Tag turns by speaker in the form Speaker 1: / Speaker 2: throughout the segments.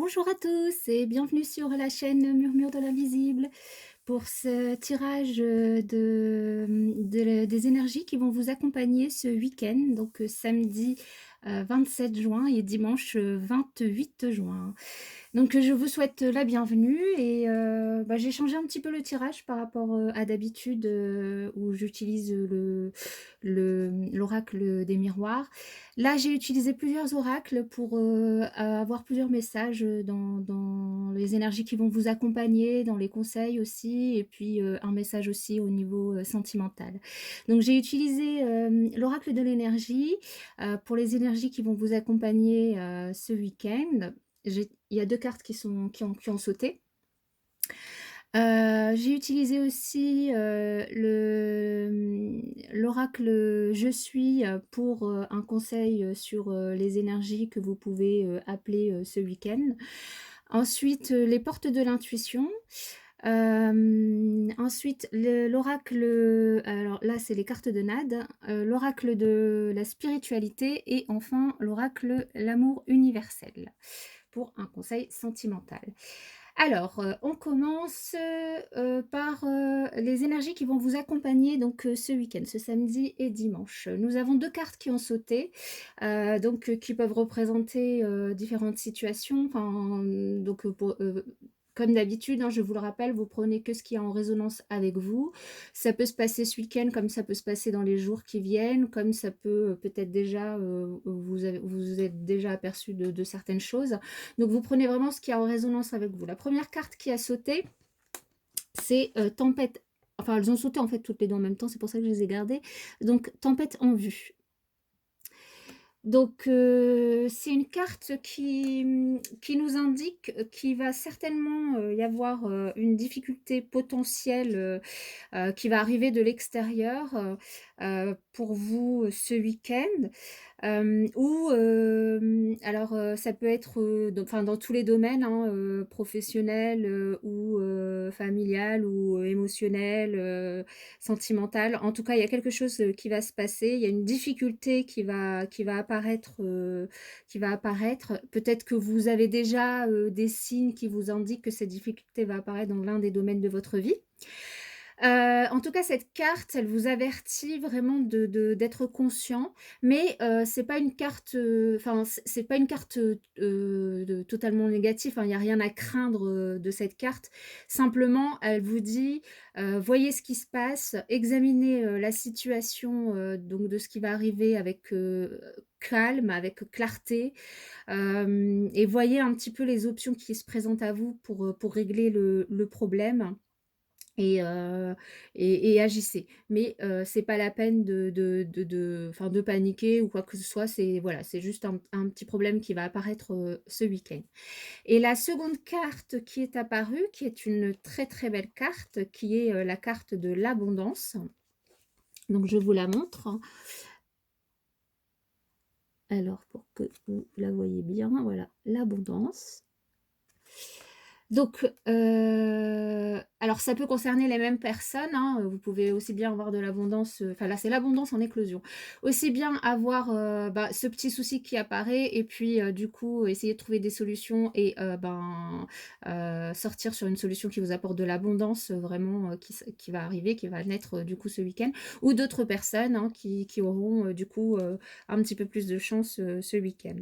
Speaker 1: Bonjour à tous et bienvenue sur la chaîne Murmure de l'Invisible pour ce tirage des énergies qui vont vous accompagner ce week-end, donc samedi 27 juin et dimanche 28 juin. Donc je vous souhaite la bienvenue et j'ai changé un petit peu le tirage par rapport à d'habitude où j'utilise l'oracle des miroirs. Là, j'ai utilisé plusieurs oracles pour avoir plusieurs messages dans les énergies qui vont vous accompagner, dans les conseils aussi, et puis un message aussi au niveau sentimental. Donc j'ai utilisé l'oracle de l'énergie pour les énergies qui vont vous accompagner ce week-end. Il y a deux cartes qui ont sauté. J'ai utilisé aussi l'oracle Je suis pour un conseil sur les énergies que vous pouvez appeler ce week-end. Ensuite, les portes de l'intuition. Ensuite, l'oracle, alors là, c'est les cartes de Nade, l'oracle de la spiritualité et enfin l'oracle l'amour universel pour un conseil sentimental. Alors, on commence par les énergies qui vont vous accompagner donc ce week-end, ce samedi et dimanche. Nous avons deux cartes qui ont sauté, qui peuvent représenter différentes situations. Enfin, comme d'habitude, hein, je vous le rappelle, vous prenez que ce qui est en résonance avec vous. Ça peut se passer ce week-end, comme ça peut se passer dans les jours qui viennent, comme ça peut peut-être déjà, vous êtes déjà aperçu de certaines choses. Donc vous prenez vraiment ce qui est en résonance avec vous. La première carte qui a sauté, c'est tempête. Enfin, elles ont sauté en fait toutes les deux en même temps, c'est pour ça que je les ai gardées. Donc tempête en vue. Donc, c'est une carte qui nous indique qu'il va certainement y avoir une difficulté potentielle qui va arriver de l'extérieur pour vous ce week-end. Ça peut être dans tous les domaines, hein, professionnel ou familial ou émotionnel, sentimental. En tout cas, il y a quelque chose qui va se passer. Il y a une difficulté qui va apparaître. Qui va apparaître. Peut-être que vous avez déjà des signes qui vous indiquent que cette difficulté va apparaître dans l'un des domaines de votre vie. En tout cas, cette carte, elle vous avertit vraiment d'être conscient, mais c'est pas une carte, c'est pas une carte totalement négative. Il n'y a rien à craindre de cette carte. Simplement, elle vous dit voyez ce qui se passe, examinez la situation donc de ce qui va arriver avec calme, avec clarté, et voyez un petit peu les options qui se présentent à vous pour régler le problème et agissez. Mais c'est pas la peine de paniquer ou quoi que ce soit. C'est voilà, c'est juste un petit problème qui va apparaître ce week-end. Et la seconde carte qui est apparue, qui est une très très belle carte, qui est la carte de l'abondance. Donc je vous la montre. Alors pour que vous la voyez bien, voilà, l'abondance. Donc, alors ça peut concerner les mêmes personnes, hein, vous pouvez aussi bien avoir de l'abondance, enfin là c'est l'abondance en éclosion. Aussi bien avoir, ce petit souci qui apparaît et puis, du coup essayer de trouver des solutions et sortir sur une solution qui vous apporte de l'abondance, vraiment, qui va arriver, qui va naître, du coup ce week-end. Ou d'autres personnes, hein, qui auront, du coup, un petit peu plus de chance, ce week-end.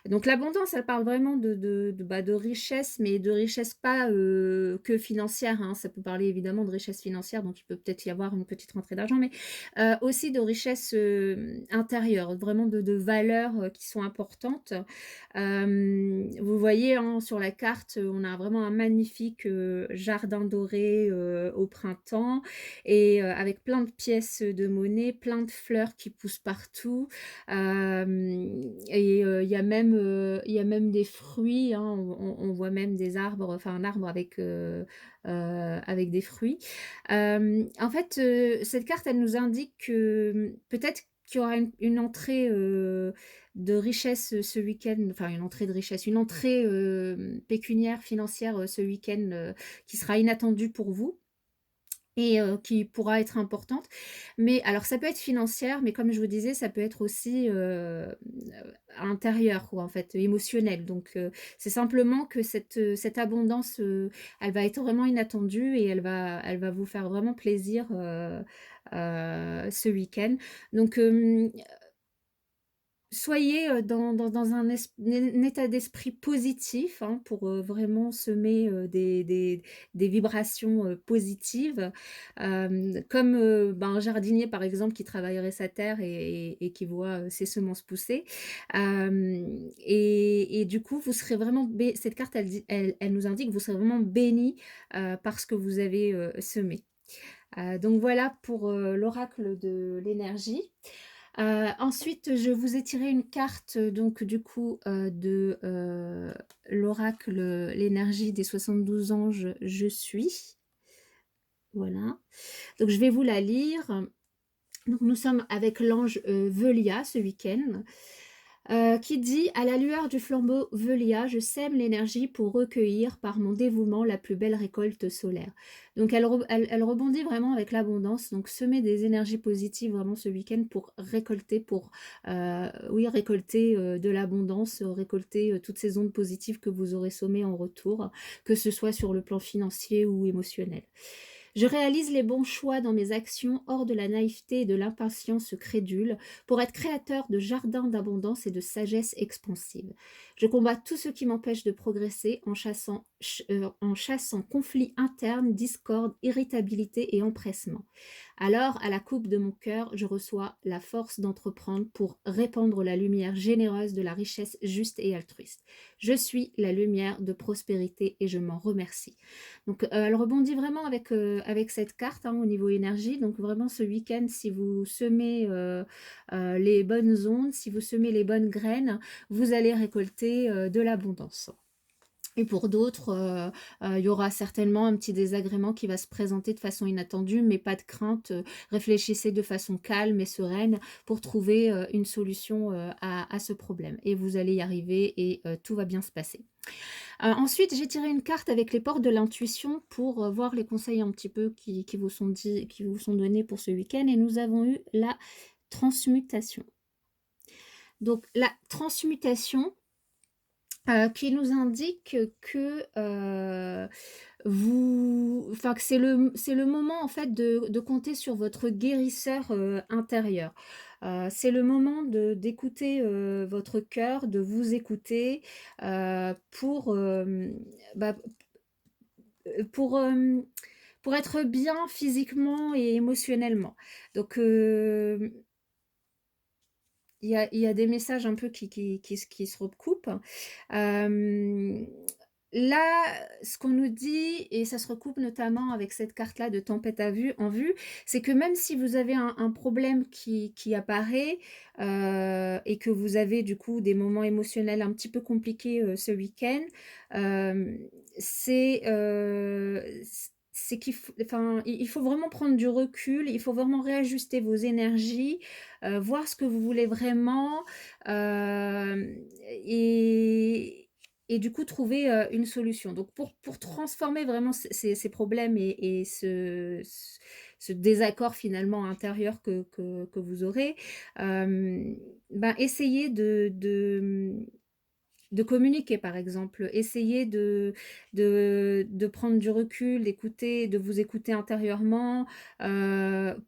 Speaker 1: Donc l'abondance, elle parle vraiment de richesse, mais de richesse pas que financière, hein. Ça peut parler évidemment de richesse financière, donc il peut peut-être y avoir une petite rentrée d'argent, mais aussi de richesse intérieure, vraiment de valeurs qui sont importantes. Vous voyez, hein, sur la carte, on a vraiment un magnifique jardin doré au printemps et avec plein de pièces de monnaie, plein de fleurs qui poussent partout. Il y a même des fruits, hein, on voit même des arbres, enfin un arbre avec des fruits. En fait, cette carte, elle nous indique que peut-être qu'il y aura une entrée de richesse ce week-end, enfin une entrée de richesse, une entrée pécuniaire, financière ce week-end qui sera inattendue pour vous. et qui pourra être importante. Mais alors ça peut être financière, mais comme je vous disais, ça peut être aussi, intérieure quoi, en fait, émotionnelle. Donc c'est simplement que cette abondance, elle va être vraiment inattendue et elle va vous faire vraiment plaisir, ce week-end. Donc soyez, dans un état d'esprit positif, hein, pour, vraiment semer, des vibrations, positives. Comme, ben, un jardinier, par exemple, qui travaillerait sa terre et qui voit, ses semences pousser. Et du coup, vous serez vraiment cette carte, elle nous indique que vous serez vraiment bénis, par ce que vous avez, semé. Donc voilà pour, l'oracle de l'énergie. Ensuite, je vous ai tiré une carte, donc du coup, de, l'oracle, l'énergie des 72 anges, je suis. Voilà. Donc je vais vous la lire. Donc nous sommes avec l'ange, Velia ce week-end. Qui dit: «À la lueur du flambeau Velia, je sème l'énergie pour recueillir par mon dévouement la plus belle récolte solaire». Donc elle rebondit vraiment avec l'abondance, donc semer des énergies positives vraiment ce week-end pour récolter, oui récolter, de l'abondance, récolter, toutes ces ondes positives que vous aurez semées en retour, que ce soit sur le plan financier ou émotionnel. Je réalise les bons choix dans mes actions hors de la naïveté et de l'impatience crédule pour être créateur de jardins d'abondance et de sagesse expansive. Je combats tout ce qui m'empêche de progresser en chassant conflits internes, discorde, irritabilité et empressement. Alors, à la coupe de mon cœur, je reçois la force d'entreprendre pour répandre la lumière généreuse de la richesse juste et altruiste. Je suis la lumière de prospérité et je m'en remercie. Donc, elle rebondit vraiment avec cette carte hein, au niveau énergie. Donc, vraiment, ce week-end, si vous semez les bonnes ondes, si vous semez les bonnes graines, vous allez récolter de l'abondance. Et pour d'autres, il y aura certainement un petit désagrément qui va se présenter de façon inattendue, mais pas de crainte, réfléchissez de façon calme et sereine pour trouver, une solution, à ce problème et vous allez y arriver et tout va bien se passer. Ensuite, j'ai tiré une carte avec les portes de l'intuition pour, voir les conseils un petit peu qui vous sont donnés pour ce week-end et nous avons eu la transmutation. Donc la transmutation, qui nous indique que, que c'est le moment en fait de compter sur votre guérisseur, intérieur. C'est le moment d'écouter, votre cœur, de vous écouter, pour, bah, pour, pour être bien physiquement et émotionnellement. Donc, il y a des messages un peu qui se recoupent. Hem, Là, ce qu'on nous dit et ça se recoupe notamment avec cette carte-là de tempête en vue, c'est que même si vous avez un problème qui apparaît, et que vous avez du coup des moments émotionnels un petit peu compliqués, ce week-end, hem, c'est il faut vraiment prendre du recul, il faut vraiment réajuster vos énergies, voir ce que vous voulez vraiment, hem et du coup trouver, une solution. Donc pour transformer vraiment ces problèmes et ce désaccord finalement intérieur que vous aurez, ben essayez de communiquer par exemple. Essayez de prendre du recul, de vous écouter intérieurement,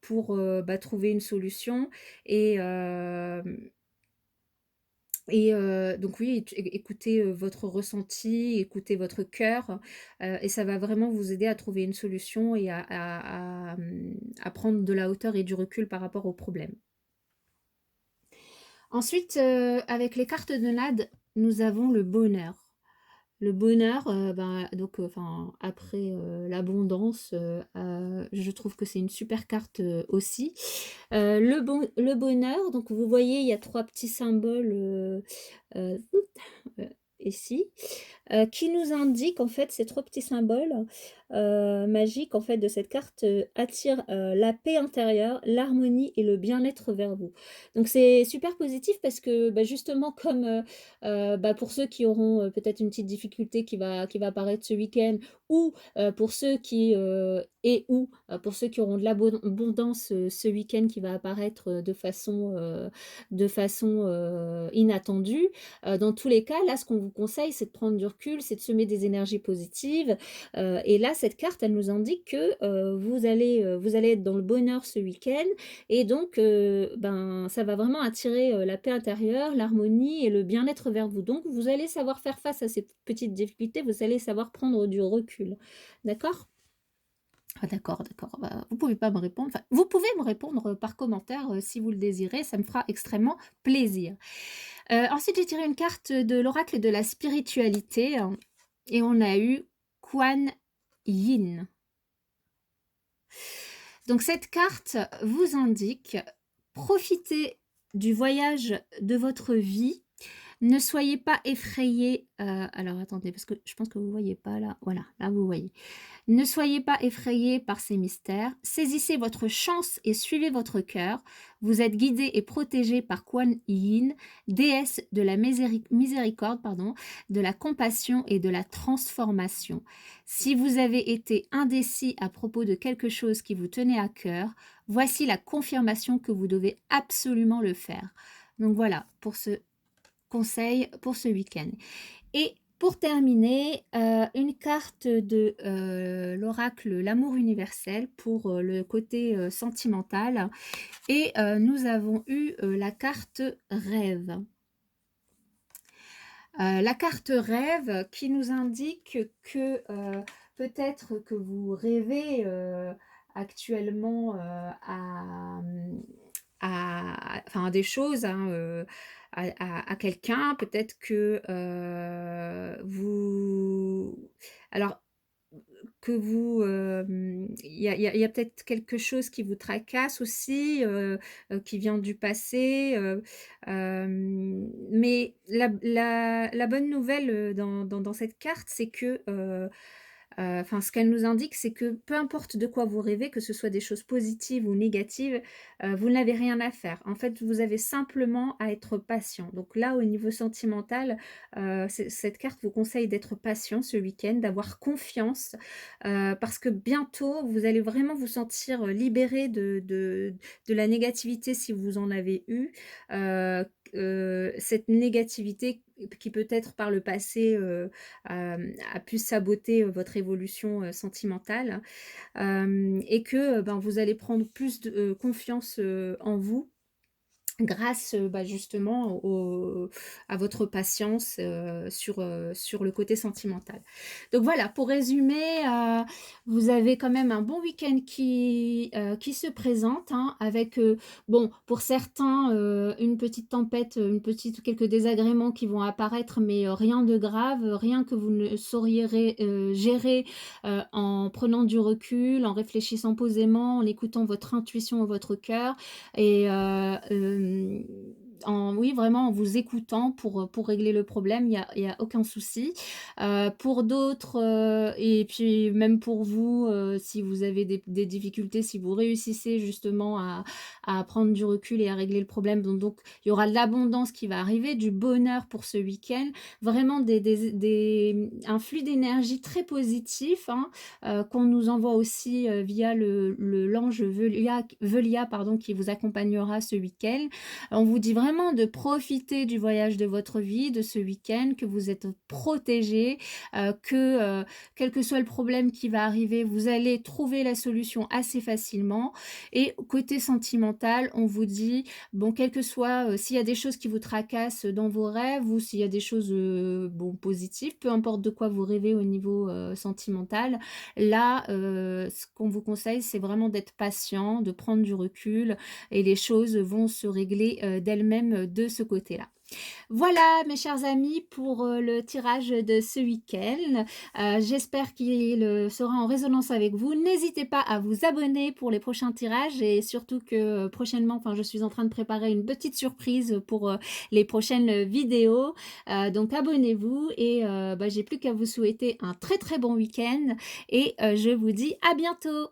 Speaker 1: pour, bah, trouver une solution et donc oui, écoutez, votre ressenti, écoutez votre cœur, et ça va vraiment vous aider à trouver une solution et à prendre de la hauteur et du recul par rapport au problème. Ensuite, avec les cartes de Nade, nous avons le bonheur. Le bonheur, ben, donc, enfin, après, l'abondance, je trouve que c'est une super carte, aussi. Le bonheur, donc vous voyez, il y a 3 petits symboles, ici, qui nous indiquent en fait ces 3 petits symboles, magique en fait de cette carte, attire, la paix intérieure, l'harmonie et le bien-être vers vous. Donc c'est super positif parce que, bah, justement comme, bah, pour ceux qui auront, peut-être une petite difficulté qui va apparaître ce week-end ou, pour ceux qui, pour ceux qui auront de l'abondance, ce week-end qui va apparaître, de façon inattendue. Dans tous les cas, là, ce qu'on vous conseille, c'est de prendre du recul, c'est de semer des énergies positives, et là, cette carte, elle nous indique que, vous allez être dans le bonheur ce week-end et donc ben, ça va vraiment attirer, la paix intérieure, l'harmonie et le bien-être vers vous. Donc vous allez savoir faire face à ces petites difficultés, vous allez savoir prendre du recul. D'accord? Ah d'accord, d'accord. Bah, vous pouvez pas me répondre, enfin, vous pouvez me répondre par commentaire, si vous le désirez, ça me fera extrêmement plaisir. Ensuite, j'ai tiré une carte de l'oracle de la spiritualité, hein, et on a eu Kuan Yin. Donc cette carte vous indique: profitez du voyage de votre vie, ne soyez pas effrayés, alors attendez parce que je pense que vous voyez pas là, voilà, là vous voyez. Ne soyez pas effrayés par ces mystères, saisissez votre chance et suivez votre cœur. Vous êtes guidés et protégés par Kuan Yin, déesse de la miséricorde, pardon, de la compassion et de la transformation. Si vous avez été indécis à propos de quelque chose qui vous tenait à cœur, voici la confirmation que vous devez absolument le faire. Donc voilà, pour ce conseil pour ce week-end. Et pour terminer, une carte de l'oracle L'amour universel pour le côté sentimental. Et nous avons eu la carte rêve. La carte rêve qui nous indique que peut-être que vous rêvez actuellement enfin, à des choses, hein, à quelqu'un. Peut-être que alors, que vous, il y a peut-être quelque chose qui vous tracasse aussi, qui vient du passé, mais la bonne nouvelle, dans cette carte, c'est que, enfin, ce qu'elle nous indique, c'est que peu importe de quoi vous rêvez, que ce soit des choses positives ou négatives, vous n'avez rien à faire. En fait, vous avez simplement à être patient. Donc là, au niveau sentimental, cette carte vous conseille d'être patient ce week-end, d'avoir confiance, parce que bientôt, vous allez vraiment vous sentir, libéré de la négativité si vous en avez eu. Cette négativité qui peut-être par le passé, a pu saboter, votre évolution, sentimentale, et que, ben, vous allez prendre plus de confiance, en vous grâce, bah, justement à votre patience, sur le côté sentimental. Donc voilà, pour résumer, vous avez quand même un bon week-end qui se présente, hein, avec, bon, pour certains, une petite tempête, quelques désagréments qui vont apparaître, mais, rien de grave, rien que vous ne sauriez gérer, en prenant du recul, en réfléchissant posément, en écoutant votre intuition ou votre cœur. Et oui, vraiment en vous écoutant pour régler le problème, il y a aucun souci. Pour d'autres, et puis même pour vous, si vous avez des difficultés, si vous réussissez justement à prendre du recul et à régler le problème, donc il y aura de l'abondance qui va arriver, du bonheur pour ce week-end, vraiment un flux d'énergie très positif, hein, qu'on nous envoie aussi, via l'ange Velia, pardon, qui vous accompagnera ce week-end. On vous dit vraiment de profiter du voyage de votre vie, de ce week-end, que vous êtes protégés, que, quel que soit le problème qui va arriver, vous allez trouver la solution assez facilement. Et côté sentimental, on vous dit, bon, quel que soit, s'il y a des choses qui vous tracassent dans vos rêves ou s'il y a des choses, bon, positives, peu importe de quoi vous rêvez au niveau, sentimental, là, ce qu'on vous conseille, c'est vraiment d'être patient, de prendre du recul et les choses vont se régler, d'elles-mêmes, de ce côté-là. Voilà mes chers amis pour, le tirage de ce week-end. J'espère qu'il, sera en résonance avec vous. N'hésitez pas à vous abonner pour les prochains tirages et surtout que, prochainement, enfin je suis en train de préparer une petite surprise pour, les prochaines vidéos. Donc abonnez-vous et j'ai plus qu'à vous souhaiter un très, très bon week-end et je vous dis à bientôt.